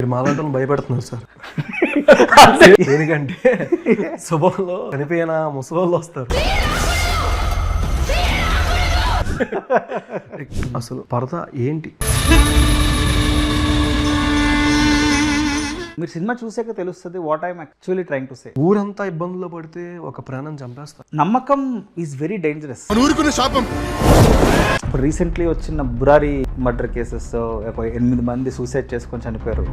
మీరు మాలాంటి భయపెడుతున్నారు సార్. ఎందుకంటే శుభంలో చనిపోయిన ముసలోళ్ళు వస్తారు. అసలు పరదా ఏంటి? మీరు సినిమా చూసాక తెలుస్తుంది what I'm actually trying to say. ఊరంతా ఇబ్బందుల్లో పడితే ఒక ప్రాణం చంపేస్తారు. నమ్మకం ఈజ్ వెరీ డేంజరస్. ఊరుకునే శాపం. ఇప్పుడు రీసెంట్లీ వచ్చిన బురారి మర్డర్ కేసెస్ 8 మంది సూసైడ్ చేసుకొని చనిపోయారు.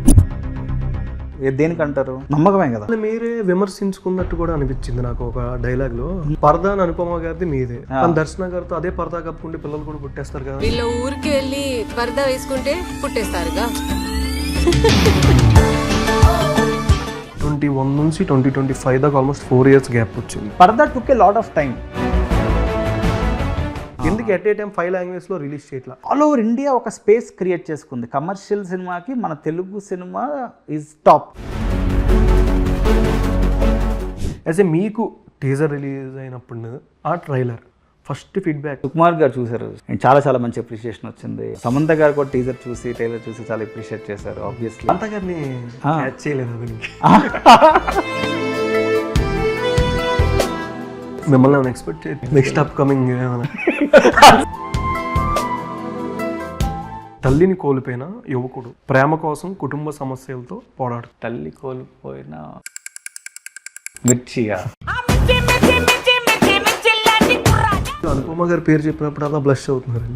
దేనికంటారు? నమ్మకమే కదా. మీరే విమర్శించుకున్నట్టు కూడా అనిపించింది నాకు ఒక డైలాగ్ లో. పరదా అని అనుపమ గారిది మీదే, కానీ దర్శన గారితో అదే పరదా కప్పుకుంటే పిల్లలు కూడా పుట్టేస్తారు కదా. వీళ్ళ ఊరికి వెళ్ళి పరదా వేసుకుంటే పుట్టేస్తారుగా. 2021 నుంచి 2025 దాకా ఆల్మోస్ట్ 4 years గ్యాప్ వచ్చింది. పరదా టుక్ ఏ లాట్ ఆఫ్ టైం. ఎందుకు ఎట్ ఏ టైం 5 లాంగ్వేజ్ లో రిలీజ్ చేయట్లా? ఆల్ ఓవర్ ఇండియా ఒక స్పేస్ క్రియేట్ చేసుకుంది. కమర్షియల్ సినిమాకి మన Telugu cinema is top. As a మీకు టీజర్ రిలీజ్ అయినప్పుడు ఆ ట్రైలర్ ఫస్ట్ ఫీడ్బ్యాక్ సుకుమార్ గారు చూసారు, చాలా మంచి అప్రిషియేషన్ వచ్చింది. సమంత గారు కూడా టీజర్ చూసి ట్రైలర్ చూసి చాలా అప్రిషియేట్ చేశారు. ఆబ్వియస్లీ అంత గారిని క్యాచ్ చేయలేదు దీనికి. మిమ్మల్ని ఏమైనా ఎక్స్పెక్ట్ చేయండి నెక్స్ట్ అప్ కమింగ్ ఏమైనా? తల్లిని కోల్పోయిన యువకుడు ప్రేమ కోసం కుటుంబ సమస్యలతో పోరాడు. తల్లి కోల్పోయిన మిర్చియా. అనుపమ గారి పేరు చెప్పినప్పుడు అలా బ్లష్ అవుతున్నారు.